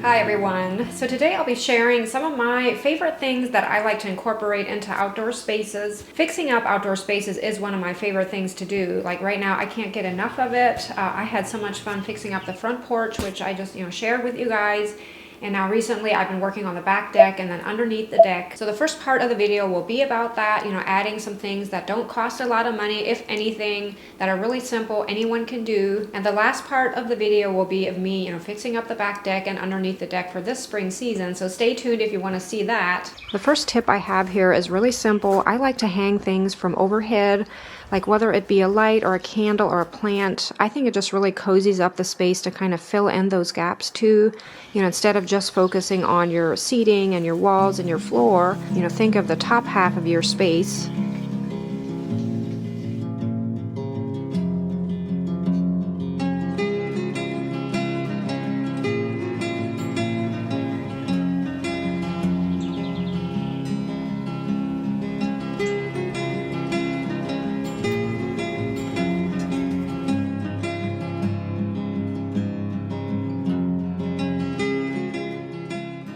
Hi everyone. So today I'll be sharing some of my favorite things that I like to incorporate into outdoor spaces. Fixing up outdoor spaces is one of my favorite things to do. Like right now I can't get enough of it. I had so much fun fixing up the front porch, which I just shared with you guys. And now recently I've been working on the back deck and then underneath the deck. So the first part of the video will be about that, adding some things that don't cost a lot of money, if anything, that are really simple, anyone can do. And the last part of the video will be of me, fixing up the back deck and underneath the deck for this spring season. So stay tuned if you want to see that. The first tip I have here is really simple. I like to hang things from overhead, like whether it be a light or a candle or a plant. I think it just really cozies up the space to kind of fill in those gaps too. Instead of just focusing on your seating and your walls and your floor, think of the top half of your space.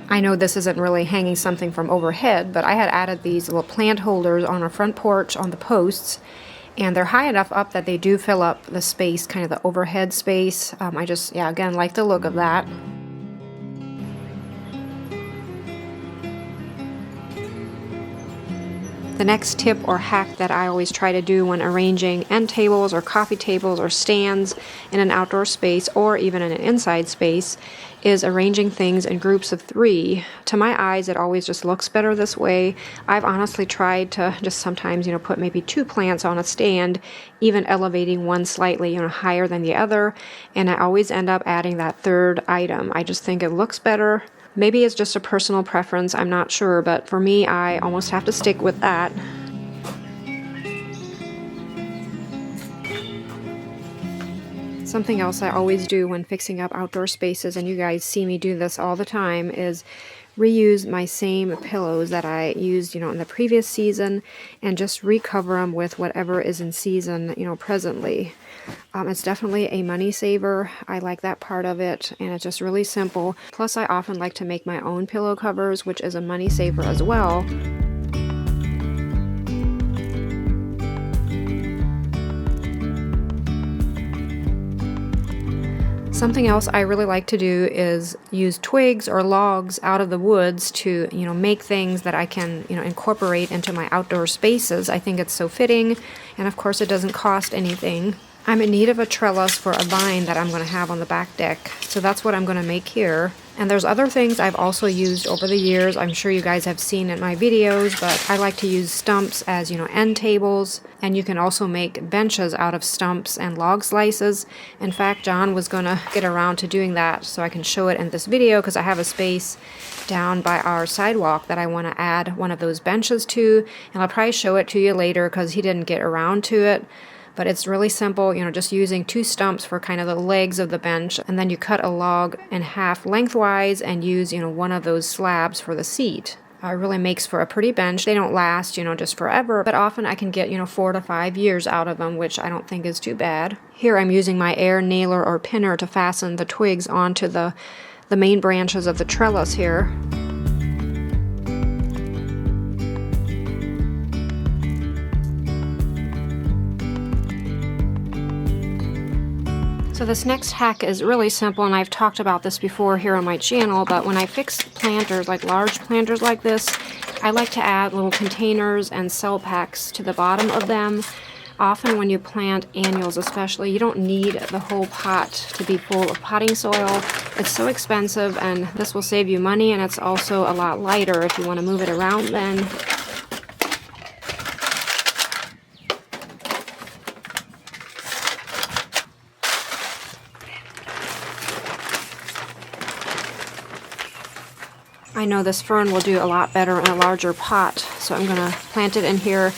I know this isn't really hanging something from overhead, but I had added these little plant holders on our front porch on the posts, and they're high enough up that they do fill up the space, kind of the overhead space. I just, again, like the look of that. The next tip or hack that I always try to do when arranging end tables or coffee tables or stands in an outdoor space or even in an inside space is arranging things in groups of 3. To my eyes, it always just looks better this way. I've honestly tried to just sometimes, put maybe 2 plants on a stand, even elevating one slightly, higher than the other, and I always end up adding that 3rd item. I just think it looks better. Maybe it's just a personal preference, I'm not sure, but for me, I almost have to stick with that. Something else I always do when fixing up outdoor spaces, and you guys see me do this all the time, is reuse my same pillows that I used, in the previous season, and just recover them with whatever is in season, presently. It's definitely a money saver. I like that part of it, and it's just really simple. Plus, I often like to make my own pillow covers, which is a money saver as well. Something else I really like to do is use twigs or logs out of the woods to, make things that I can, incorporate into my outdoor spaces. I think it's so fitting, and of course it doesn't cost anything. I'm in need of a trellis for a vine that I'm going to have on the back deck, so that's what I'm going to make here. And there's other things I've also used over the years. I'm sure you guys have seen in my videos, but I like to use stumps as, end tables, and you can also make benches out of stumps and log slices. In fact, John was going to get around to doing that, so I can show it in this video because I have a space down by our sidewalk that I want to add one of those benches to, and I'll probably show it to you later because he didn't get around to it. But it's really simple, just using 2 stumps for kind of the legs of the bench, and then you cut a log in half lengthwise and use, one of those slabs for the seat. It really makes for a pretty bench. They don't last, just forever, but often I can get, 4 to 5 years out of them, which I don't think is too bad. Here I'm using my air nailer or pinner to fasten the twigs onto the main branches of the trellis here. So this next hack is really simple, and I've talked about this before here on my channel, but when I fix planters, like large planters like this, I like to add little containers and cell packs to the bottom of them. Often when you plant annuals especially, you don't need the whole pot to be full of potting soil. It's so expensive, and this will save you money, and it's also a lot lighter if you want to move it around then. I know this fern will do a lot better in a larger pot, so I'm going to plant it in here.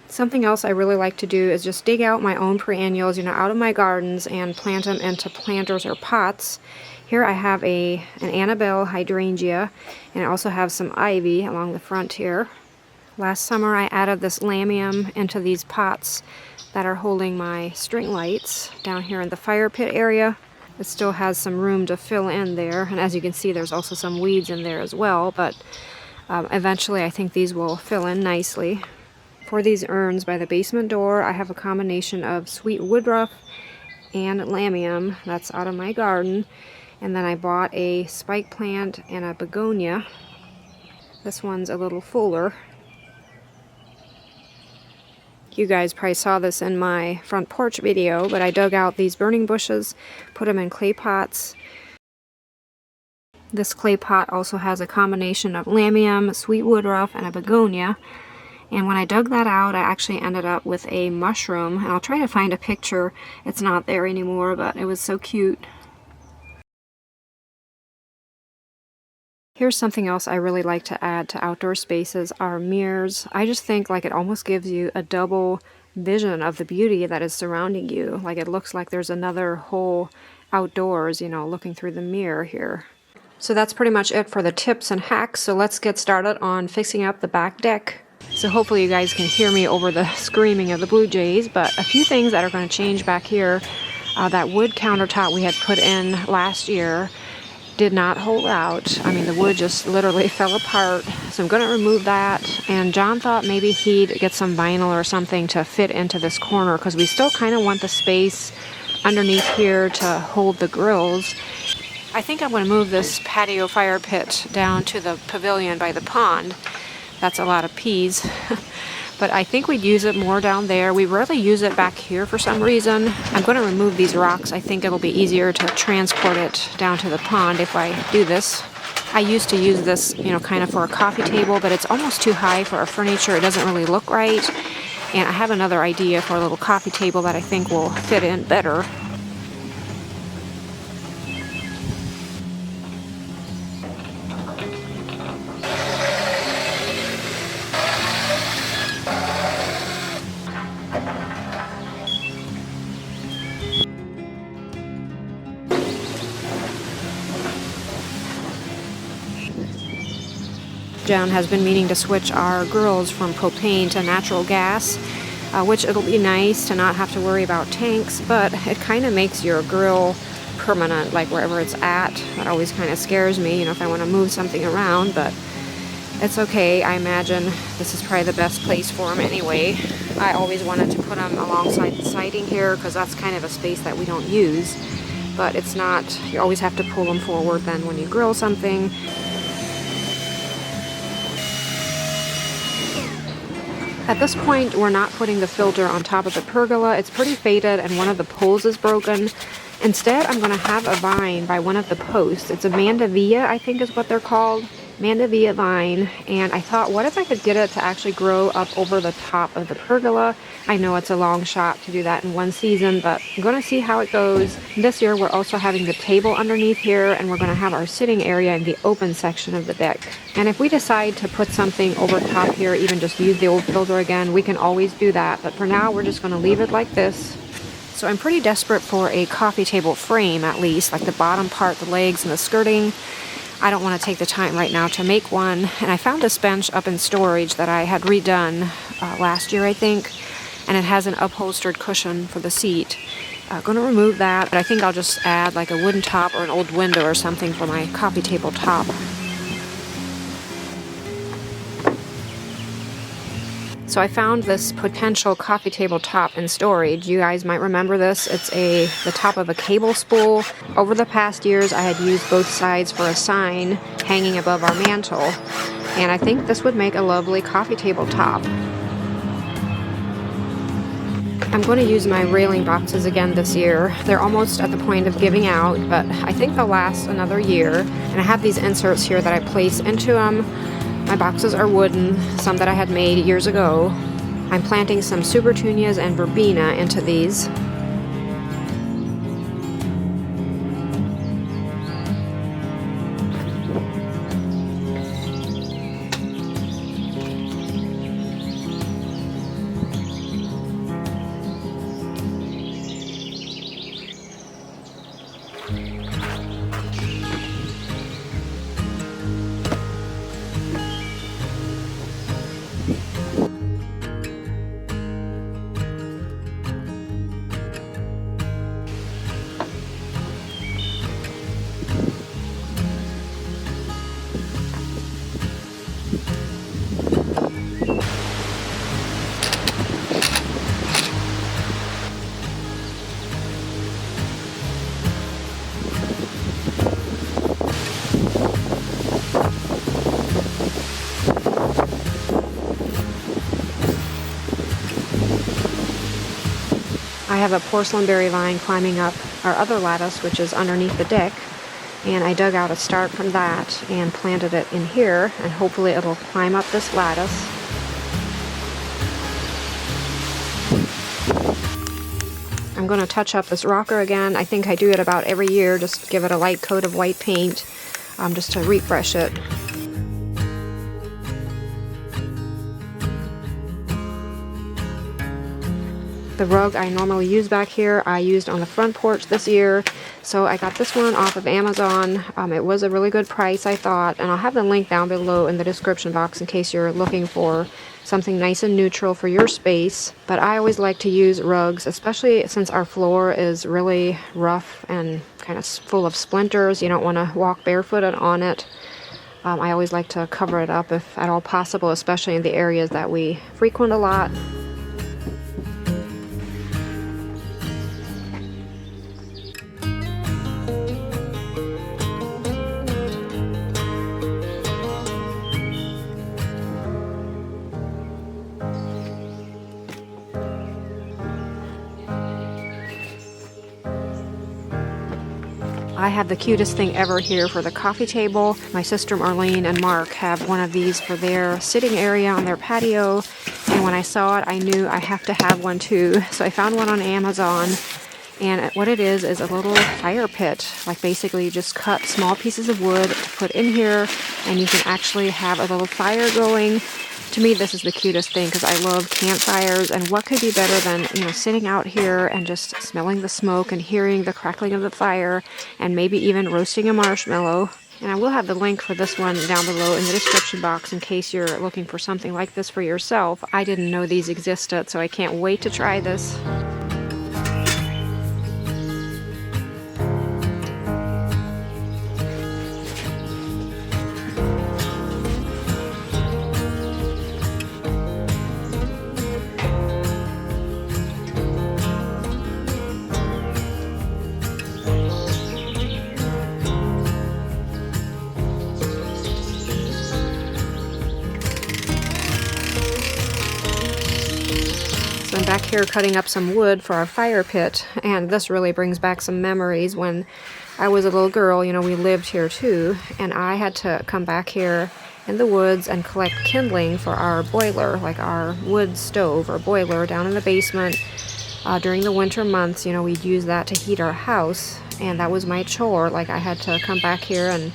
Something else I really like to do is just dig out my own perennials, out of my gardens and plant them into planters or pots. Here I have an Annabelle hydrangea, and I also have some ivy along the front here. Last summer I added this lamium into these pots that are holding my string lights down here in the fire pit area. It still has some room to fill in there, and as you can see, there's also some weeds in there as well, but eventually I think these will fill in nicely. For these urns by the basement door, I have a combination of sweet woodruff and lamium. That's out of my garden. And then I bought a spike plant and a begonia. This one's a little fuller. You guys probably saw this in my front porch video, but I dug out these burning bushes, put them in clay pots. This clay pot also has a combination of lamium, sweet woodruff, and a begonia. And when I dug that out, I actually ended up with a mushroom. And I'll try to find a picture. It's not there anymore, but it was so cute. Here's something else I really like to add to outdoor spaces are mirrors. I just think like it almost gives you a double vision of the beauty that is surrounding you. Like it looks like there's another whole outdoors, you know, looking through the mirror here. So that's pretty much it for the tips and hacks. So let's get started on fixing up the back deck. So hopefully you guys can hear me over the screaming of the blue jays, but a few things that are going to change back here. That wood countertop we had put in last year did not hold out. I mean, the wood just literally fell apart. So I'm going to remove that. And John thought maybe he'd get some vinyl or something to fit into this corner because we still kind of want the space underneath here to hold the grills. I think I'm going to move this patio fire pit down to the pavilion by the pond. That's a lot of peas. But I think we'd use it more down there. We rarely use it back here for some reason. I'm going to remove these rocks. I think it'll be easier to transport it down to the pond if I do this. I used to use this, you know, kind of for a coffee table, but it's almost too high for our furniture. It doesn't really look right. And I have another idea for a little coffee table that I think will fit in better. John has been meaning to switch our grills from propane to natural gas, which it'll be nice to not have to worry about tanks, but it kind of makes your grill permanent, like wherever it's at. That always kind of scares me, you know, if I want to move something around, but it's okay. I imagine this is probably the best place for them anyway. I always wanted to put them alongside the siding here because that's kind of a space that we don't use, but it's not, you always have to pull them forward then when you grill something. At this point, we're not putting the filter on top of the pergola. It's pretty faded and one of the poles is broken. Instead, I'm going to have a vine by one of the posts. It's a mandevilla, I think is what they're called. Mandevilla vine. And I thought, what if I could get it to actually grow up over the top of the pergola? I know it's a long shot to do that in one season, but I'm going to see how it goes. This year, we're also having the table underneath here, and we're going to have our sitting area in the open section of the deck. And if we decide to put something over top here, even just use the old filter again, we can always do that. But for now, we're just going to leave it like this. So I'm pretty desperate for a coffee table frame, at least, like the bottom part, the legs, and the skirting. I don't want to take the time right now to make one. And I found this bench up in storage that I had redone last year, I think. And it has an upholstered cushion for the seat. I'm going to remove that, but I think I'll just add like a wooden top or an old window or something for my coffee table top. So I found this potential coffee table top in storage. You guys might remember this. It's the top of a cable spool. Over the past years, I had used both sides for a sign hanging above our mantle. And I think this would make a lovely coffee table top. I'm going to use my railing boxes again this year. They're almost at the point of giving out, but I think they'll last another year. And I have these inserts here that I place into them. My boxes are wooden, some that I had made years ago. I'm planting some supertunias and verbena into these. I have a porcelain berry vine climbing up our other lattice, which is underneath the deck, and I dug out a start from that and planted it in here, and hopefully it'll climb up this lattice. I'm going to touch up this rocker again. I think I do it about every year, just give it a light coat of white paint, just to refresh it. The rug I normally use back here, I used on the front porch this year. So I got this one off of Amazon. It was a really good price, I thought, and I'll have the link down below in the description box in case you're looking for something nice and neutral for your space. But I always like to use rugs, especially since our floor is really rough and kind of full of splinters. You don't want to walk barefooted on it. I always like to cover it up if at all possible, especially in the areas that we frequent a lot. I have the cutest thing ever here for the coffee table. My sister Marlene and Mark have one of these for their sitting area on their patio, and when I saw it I knew I have to have one too. So I found one on Amazon, and what it is a little fire pit. Like basically you just cut small pieces of wood to put in here, and you can actually have a little fire going. To me, this is the cutest thing because I love campfires, and what could be better than, sitting out here and just smelling the smoke and hearing the crackling of the fire, and maybe even roasting a marshmallow. And I will have the link for this one down below in the description box in case you're looking for something like this for yourself. I didn't know these existed, so I can't wait to try this. I'm back here cutting up some wood for our fire pit, and this really brings back some memories. When I was a little girl, we lived here too, and I had to come back here in the woods and collect kindling for our boiler, like our wood stove or boiler down in the basement. During the winter months, we'd use that to heat our house, and that was my chore. Like I had to come back here and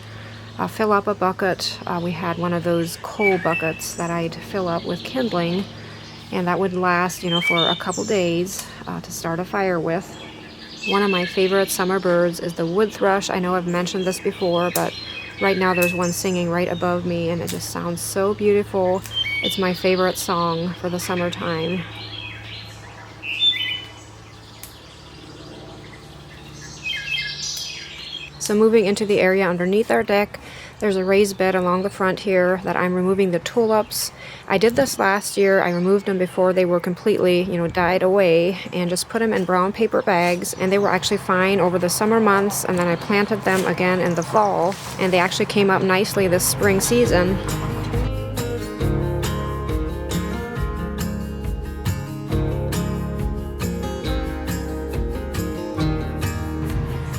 fill up a bucket. We had one of those coal buckets that I'd fill up with kindling, and that would last, for a couple days to start a fire with. One of my favorite summer birds is the wood thrush. I know I've mentioned this before, but right now there's one singing right above me, and it just sounds so beautiful. It's my favorite song for the summertime. So moving into the area underneath our deck, there's a raised bed along the front here that I'm removing the tulips. I did this last year. I removed them before they were completely, died away, and just put them in brown paper bags, and they were actually fine over the summer months, and then I planted them again in the fall, and they actually came up nicely this spring season.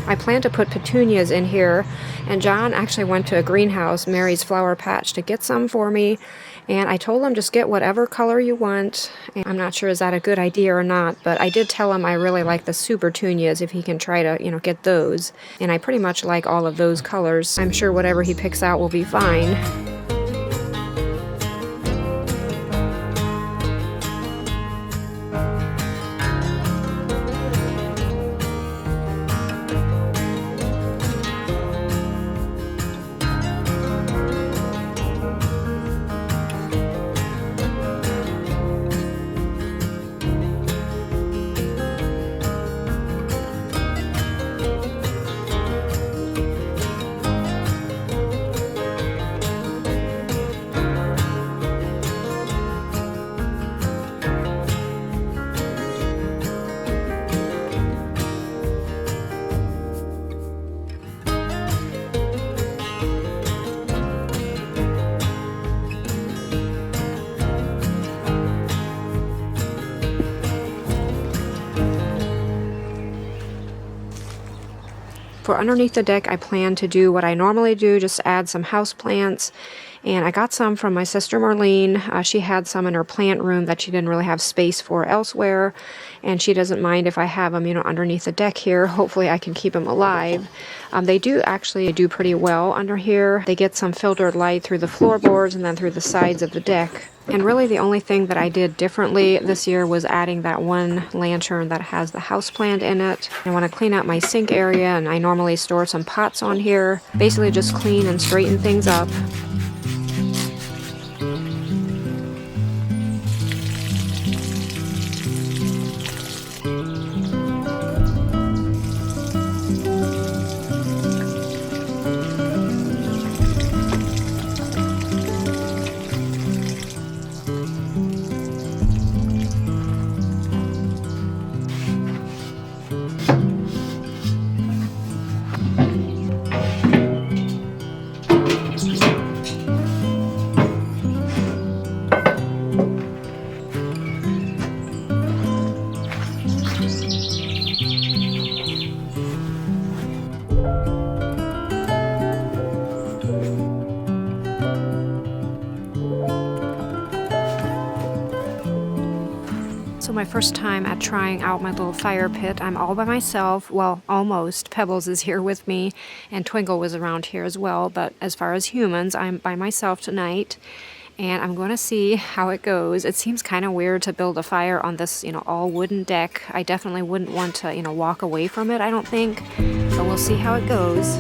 I plan to put petunias in here, and John actually went to a greenhouse, Mary's Flower Patch, to get some for me, and I told him just get whatever color you want. And I'm not sure is that a good idea or not, but I did tell him I really like the supertunias, if he can try to, get those, and I pretty much like all of those colors. I'm sure whatever he picks out will be fine. For underneath the deck, I plan to do what I normally do, just add some houseplants. And I got some from my sister Marlene. She had some in her plant room that she didn't really have space for elsewhere. And she doesn't mind if I have them, underneath the deck here. Hopefully I can keep them alive. They do actually do pretty well under here. They get some filtered light through the floorboards and then through the sides of the deck. And really the only thing that I did differently this year was adding that one lantern that has the houseplant in it. I want to clean out my sink area, and I normally store some pots on here. Basically just clean and straighten things up. So my first time at trying out my little fire pit, I'm all by myself. Well, almost. Pebbles is here with me, and Twinkle was around here as well. But as far as humans, I'm by myself tonight, and I'm going to see how it goes. It seems kind of weird to build a fire on this, all wooden deck. I definitely wouldn't want to, walk away from it, I don't think. But we'll see how it goes.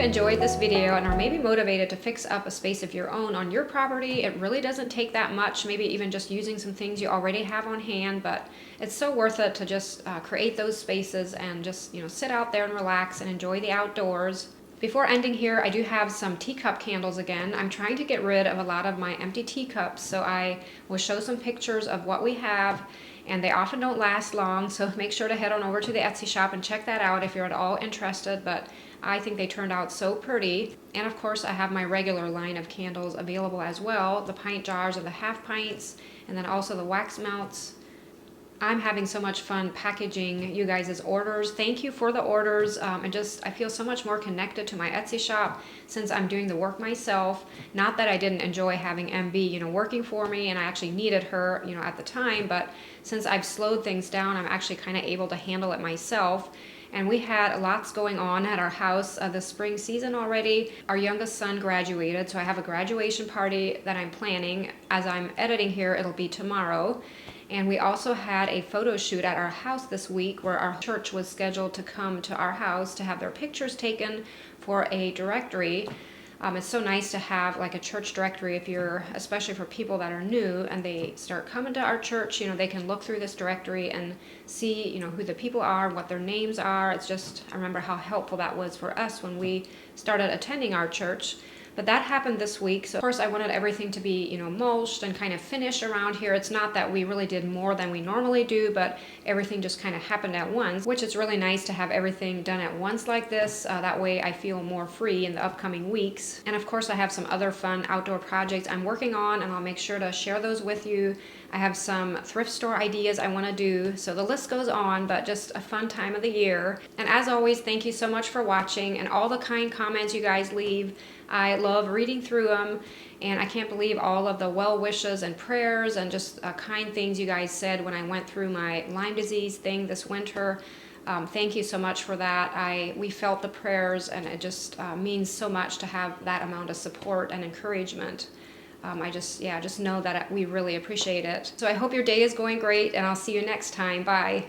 enjoyed this video and are maybe motivated to fix up a space of your own on your property. It really doesn't take that much, maybe even just using some things you already have on hand, but it's so worth it to just create those spaces and just, sit out there and relax and enjoy the outdoors. Before ending here, I do have some teacup candles again. I'm trying to get rid of a lot of my empty teacups, so I will show some pictures of what we have, and they often don't last long, so make sure to head on over to the Etsy shop and check that out if you're at all interested, but I think they turned out so pretty. And of course, I have my regular line of candles available as well, the pint jars of the half pints, and then also the wax melts. I'm having so much fun packaging you guys' orders. Thank you for the orders. I feel so much more connected to my Etsy shop since I'm doing the work myself. Not that I didn't enjoy having MB, working for me, and I actually needed her, at the time, but since I've slowed things down, I'm actually kind of able to handle it myself. And we had lots going on at our house this spring season already. Our youngest son graduated, so I have a graduation party that I'm planning. As I'm editing here, it'll be tomorrow. And we also had a photo shoot at our house this week where our church was scheduled to come to our house to have their pictures taken for a directory. It's so nice to have like a church directory especially for people that are new and they start coming to our church, they can look through this directory and see, who the people are, what their names are. I remember how helpful that was for us when we started attending our church. But that happened this week. So of course I wanted everything to be, mulched and kind of finished around here. It's not that we really did more than we normally do, but everything just kind of happened at once, which is really nice to have everything done at once like this. That way I feel more free in the upcoming weeks. And of course I have some other fun outdoor projects I'm working on, and I'll make sure to share those with you. I have some thrift store ideas I want to do, so the list goes on, but just a fun time of the year. And as always, thank you so much for watching and all the kind comments you guys leave. I love reading through them, and I can't believe all of the well wishes and prayers and just kind things you guys said when I went through my Lyme disease thing this winter. Thank you so much for that. We felt the prayers, and it just means so much to have that amount of support and encouragement. I just know that we really appreciate it. So I hope your day is going great, and I'll see you next time. Bye.